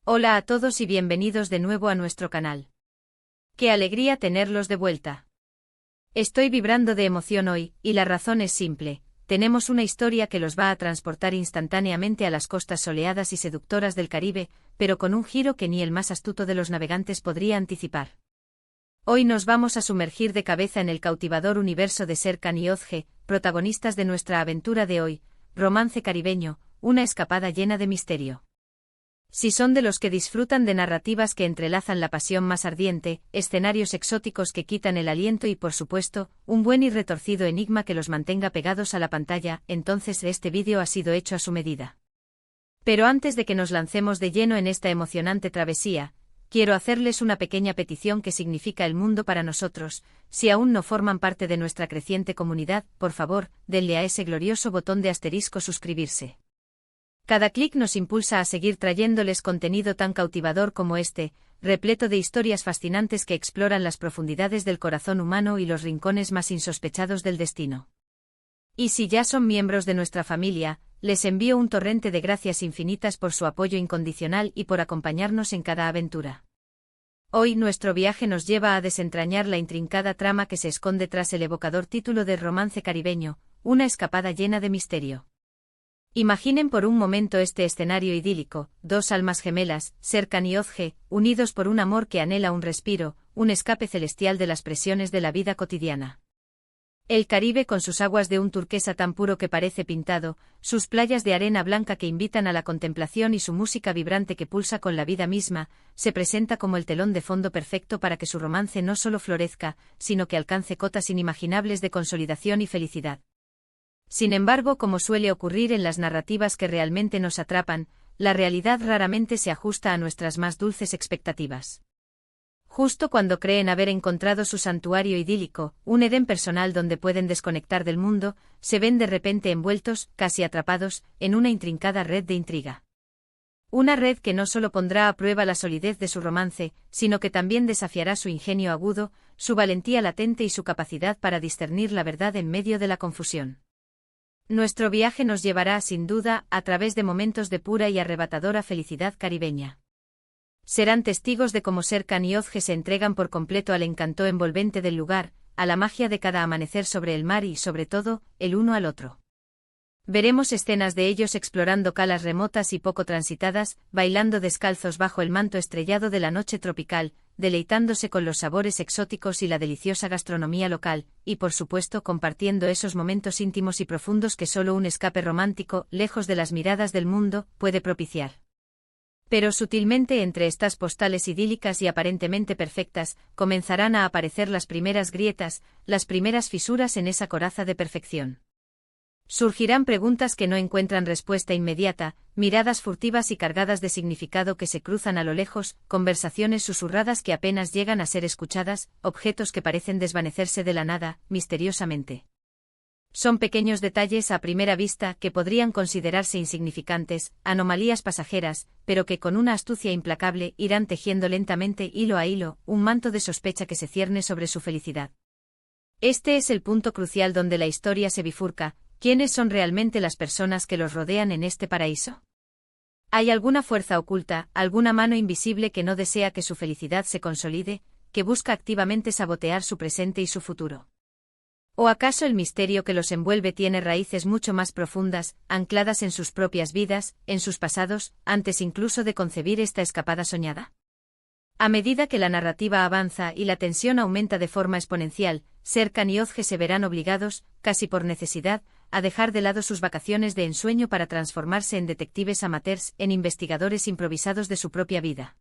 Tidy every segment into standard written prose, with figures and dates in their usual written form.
Hola a todos y bienvenidos de nuevo a nuestro canal. ¡Qué alegría tenerlos de vuelta! Estoy vibrando de emoción hoy, y la razón es simple: tenemos una historia que los va a transportar instantáneamente a las costas soleadas y seductoras del Caribe, pero con un giro que ni el más astuto de los navegantes podría anticipar. Hoy nos vamos a sumergir de cabeza en el cautivador universo de Serkan y Ozge, protagonistas de nuestra aventura de hoy, Romance Caribeño, una escapada llena de misterio. Si son de los que disfrutan de narrativas que entrelazan la pasión más ardiente, escenarios exóticos que quitan el aliento y por supuesto, un buen y retorcido enigma que los mantenga pegados a la pantalla, entonces este vídeo ha sido hecho a su medida. Pero antes de que nos lancemos de lleno en esta emocionante travesía, quiero hacerles una pequeña petición que significa el mundo para nosotros. Si aún no forman parte de nuestra creciente comunidad, por favor, denle a ese glorioso botón de asterisco suscribirse. Cada clic nos impulsa a seguir trayéndoles contenido tan cautivador como este, repleto de historias fascinantes que exploran las profundidades del corazón humano y los rincones más insospechados del destino. Y si ya son miembros de nuestra familia, les envío un torrente de gracias infinitas por su apoyo incondicional y por acompañarnos en cada aventura. Hoy nuestro viaje nos lleva a desentrañar la intrincada trama que se esconde tras el evocador título de Romance Caribeño, una escapada llena de misterio. Imaginen por un momento este escenario idílico: dos almas gemelas, Serkan y Ozge, unidos por un amor que anhela un respiro, un escape celestial de las presiones de la vida cotidiana. El Caribe, con sus aguas de un turquesa tan puro que parece pintado, sus playas de arena blanca que invitan a la contemplación y su música vibrante que pulsa con la vida misma, se presenta como el telón de fondo perfecto para que su romance no solo florezca, sino que alcance cotas inimaginables de consolidación y felicidad. Sin embargo, como suele ocurrir en las narrativas que realmente nos atrapan, la realidad raramente se ajusta a nuestras más dulces expectativas. Justo cuando creen haber encontrado su santuario idílico, un Edén personal donde pueden desconectar del mundo, se ven de repente envueltos, casi atrapados, en una intrincada red de intriga. Una red que no solo pondrá a prueba la solidez de su romance, sino que también desafiará su ingenio agudo, su valentía latente y su capacidad para discernir la verdad en medio de la confusión. Nuestro viaje nos llevará, sin duda, a través de momentos de pura y arrebatadora felicidad caribeña. Serán testigos de cómo Serkan y Ozge se entregan por completo al encanto envolvente del lugar, a la magia de cada amanecer sobre el mar y, sobre todo, el uno al otro. Veremos escenas de ellos explorando calas remotas y poco transitadas, bailando descalzos bajo el manto estrellado de la noche tropical, deleitándose con los sabores exóticos y la deliciosa gastronomía local, y por supuesto compartiendo esos momentos íntimos y profundos que solo un escape romántico, lejos de las miradas del mundo, puede propiciar. Pero sutilmente entre estas postales idílicas y aparentemente perfectas, comenzarán a aparecer las primeras grietas, las primeras fisuras en esa coraza de perfección. Surgirán preguntas que no encuentran respuesta inmediata, miradas furtivas y cargadas de significado que se cruzan a lo lejos, conversaciones susurradas que apenas llegan a ser escuchadas, objetos que parecen desvanecerse de la nada, misteriosamente. Son pequeños detalles a primera vista que podrían considerarse insignificantes, anomalías pasajeras, pero que con una astucia implacable irán tejiendo lentamente, hilo a hilo, un manto de sospecha que se cierne sobre su felicidad. Este es el punto crucial donde la historia se bifurca. ¿Quiénes son realmente las personas que los rodean en este paraíso? ¿Hay alguna fuerza oculta, alguna mano invisible que no desea que su felicidad se consolide, que busca activamente sabotear su presente y su futuro? ¿O acaso el misterio que los envuelve tiene raíces mucho más profundas, ancladas en sus propias vidas, en sus pasados, antes incluso de concebir esta escapada soñada? A medida que la narrativa avanza y la tensión aumenta de forma exponencial, Serkan y Ozge se verán obligados, casi por necesidad, a dejar de lado sus vacaciones de ensueño para transformarse en detectives amateurs, en investigadores improvisados de su propia vida.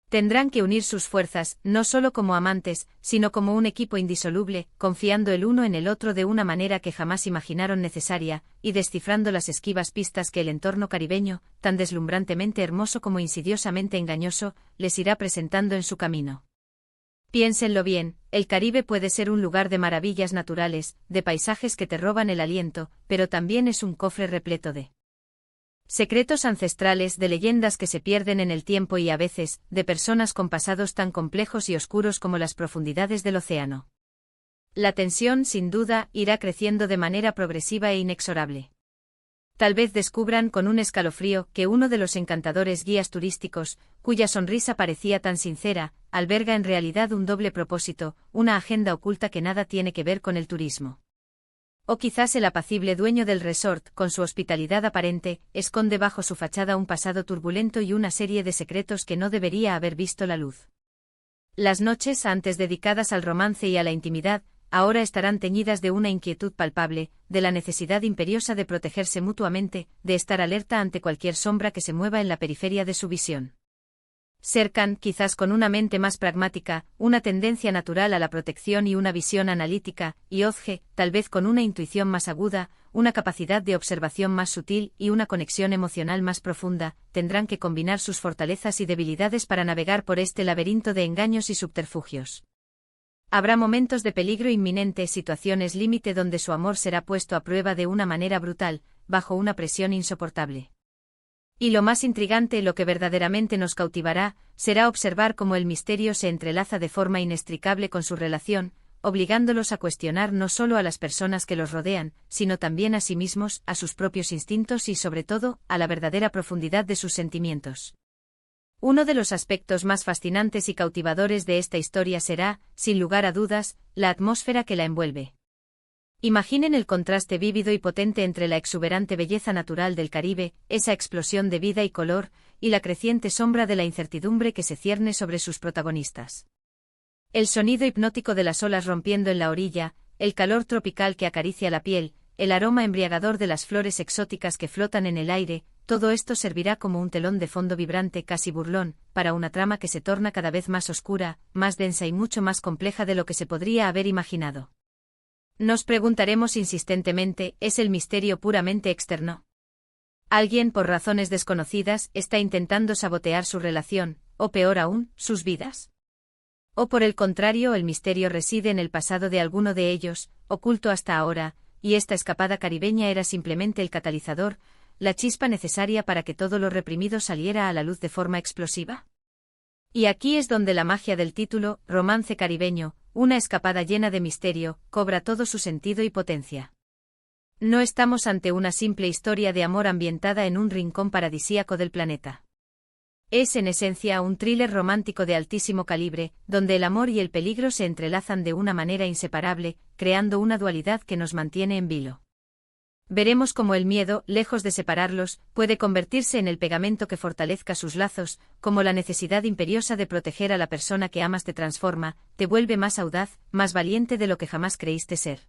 Tendrán que unir sus fuerzas, no solo como amantes, sino como un equipo indisoluble, confiando el uno en el otro de una manera que jamás imaginaron necesaria, y descifrando las esquivas pistas que el entorno caribeño, tan deslumbrantemente hermoso como insidiosamente engañoso, les irá presentando en su camino. Piénsenlo bien, el Caribe puede ser un lugar de maravillas naturales, de paisajes que te roban el aliento, pero también es un cofre repleto de secretos ancestrales, de leyendas que se pierden en el tiempo y a veces, de personas con pasados tan complejos y oscuros como las profundidades del océano. La tensión, sin duda, irá creciendo de manera progresiva e inexorable. Tal vez descubran con un escalofrío que uno de los encantadores guías turísticos, cuya sonrisa parecía tan sincera, alberga en realidad un doble propósito, una agenda oculta que nada tiene que ver con el turismo. O quizás el apacible dueño del resort, con su hospitalidad aparente, esconde bajo su fachada un pasado turbulento y una serie de secretos que no debería haber visto la luz. Las noches antes dedicadas al romance y a la intimidad, ahora estarán teñidas de una inquietud palpable, de la necesidad imperiosa de protegerse mutuamente, de estar alerta ante cualquier sombra que se mueva en la periferia de su visión. Serkan, quizás con una mente más pragmática, una tendencia natural a la protección y una visión analítica, y Ozge, tal vez con una intuición más aguda, una capacidad de observación más sutil y una conexión emocional más profunda, tendrán que combinar sus fortalezas y debilidades para navegar por este laberinto de engaños y subterfugios. Habrá momentos de peligro inminente, situaciones límite donde su amor será puesto a prueba de una manera brutal, bajo una presión insoportable. Y lo más intrigante, lo que verdaderamente nos cautivará, será observar cómo el misterio se entrelaza de forma inextricable con su relación, obligándolos a cuestionar no solo a las personas que los rodean, sino también a sí mismos, a sus propios instintos y sobre todo, a la verdadera profundidad de sus sentimientos. Uno de los aspectos más fascinantes y cautivadores de esta historia será, sin lugar a dudas, la atmósfera que la envuelve. Imaginen el contraste vívido y potente entre la exuberante belleza natural del Caribe, esa explosión de vida y color, y la creciente sombra de la incertidumbre que se cierne sobre sus protagonistas. El sonido hipnótico de las olas rompiendo en la orilla, el calor tropical que acaricia la piel, el aroma embriagador de las flores exóticas que flotan en el aire, todo esto servirá como un telón de fondo vibrante, casi burlón, para una trama que se torna cada vez más oscura, más densa y mucho más compleja de lo que se podría haber imaginado. Nos preguntaremos insistentemente, ¿es el misterio puramente externo? ¿Alguien, por razones desconocidas, está intentando sabotear su relación, o peor aún, sus vidas? ¿O por el contrario, el misterio reside en el pasado de alguno de ellos, oculto hasta ahora, y esta escapada caribeña era simplemente el catalizador, la chispa necesaria para que todo lo reprimido saliera a la luz de forma explosiva? Y aquí es donde la magia del título, Romance Caribeño, una escapada llena de misterio, cobra todo su sentido y potencia. No estamos ante una simple historia de amor ambientada en un rincón paradisíaco del planeta. Es en esencia un thriller romántico de altísimo calibre, donde el amor y el peligro se entrelazan de una manera inseparable, creando una dualidad que nos mantiene en vilo. Veremos cómo el miedo, lejos de separarlos, puede convertirse en el pegamento que fortalezca sus lazos, cómo la necesidad imperiosa de proteger a la persona que amas te transforma, te vuelve más audaz, más valiente de lo que jamás creíste ser.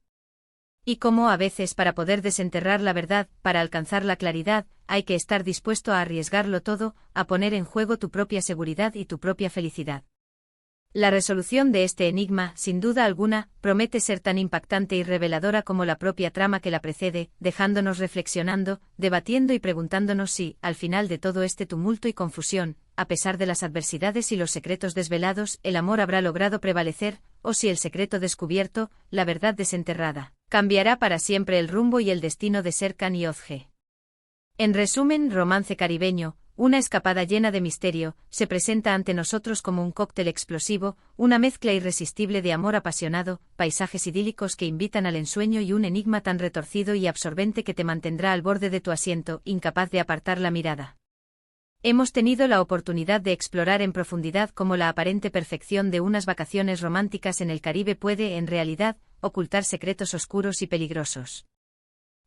Y cómo a veces para poder desenterrar la verdad, para alcanzar la claridad, hay que estar dispuesto a arriesgarlo todo, a poner en juego tu propia seguridad y tu propia felicidad. La resolución de este enigma, sin duda alguna, promete ser tan impactante y reveladora como la propia trama que la precede, dejándonos reflexionando, debatiendo y preguntándonos si, al final de todo este tumulto y confusión, a pesar de las adversidades y los secretos desvelados, el amor habrá logrado prevalecer, o si el secreto descubierto, la verdad desenterrada, cambiará para siempre el rumbo y el destino de Serkan y Ozge. En resumen, Romance Caribeño, una escapada llena de misterio, se presenta ante nosotros como un cóctel explosivo, una mezcla irresistible de amor apasionado, paisajes idílicos que invitan al ensueño y un enigma tan retorcido y absorbente que te mantendrá al borde de tu asiento, incapaz de apartar la mirada. Hemos tenido la oportunidad de explorar en profundidad cómo la aparente perfección de unas vacaciones románticas en el Caribe puede, en realidad, ocultar secretos oscuros y peligrosos.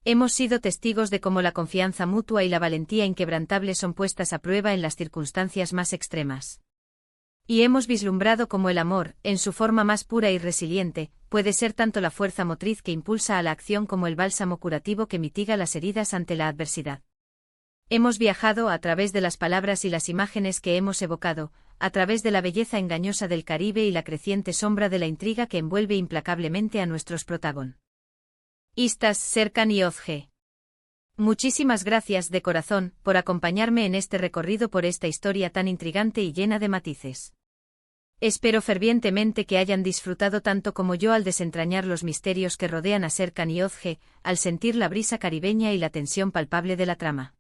Hemos sido testigos de cómo la confianza mutua y la valentía inquebrantable son puestas a prueba en las circunstancias más extremas. Y hemos vislumbrado cómo el amor, en su forma más pura y resiliente, puede ser tanto la fuerza motriz que impulsa a la acción como el bálsamo curativo que mitiga las heridas ante la adversidad. Hemos viajado a través de las palabras y las imágenes que hemos evocado, a través de la belleza engañosa del Caribe y la creciente sombra de la intriga que envuelve implacablemente a nuestros protagonistas. Serkan y Ozge. Muchísimas gracias de corazón por acompañarme en este recorrido por esta historia tan intrigante y llena de matices. Espero fervientemente que hayan disfrutado tanto como yo al desentrañar los misterios que rodean a Serkan y Ozge, al sentir la brisa caribeña y la tensión palpable de la trama.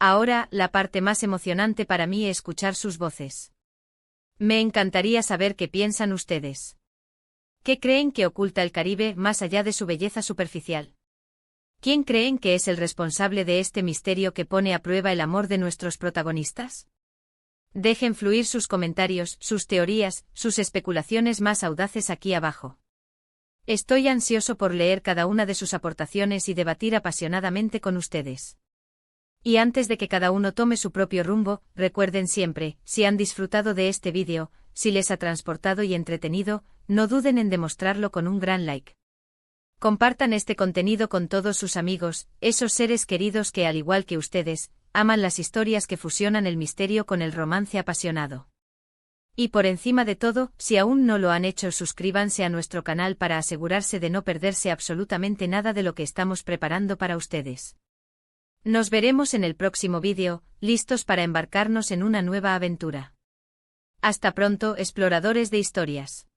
Ahora, la parte más emocionante para mí es escuchar sus voces. Me encantaría saber qué piensan ustedes. ¿Qué creen que oculta el Caribe más allá de su belleza superficial? ¿Quién creen que es el responsable de este misterio que pone a prueba el amor de nuestros protagonistas? Dejen fluir sus comentarios, sus teorías, sus especulaciones más audaces aquí abajo. Estoy ansioso por leer cada una de sus aportaciones y debatir apasionadamente con ustedes. Y antes de que cada uno tome su propio rumbo, recuerden siempre, si han disfrutado de este vídeo, si les ha transportado y entretenido, no duden en demostrarlo con un gran like. Compartan este contenido con todos sus amigos, esos seres queridos que al igual que ustedes, aman las historias que fusionan el misterio con el romance apasionado. Y por encima de todo, si aún no lo han hecho, suscríbanse a nuestro canal para asegurarse de no perderse absolutamente nada de lo que estamos preparando para ustedes. Nos veremos en el próximo vídeo, listos para embarcarnos en una nueva aventura. Hasta pronto, exploradores de historias.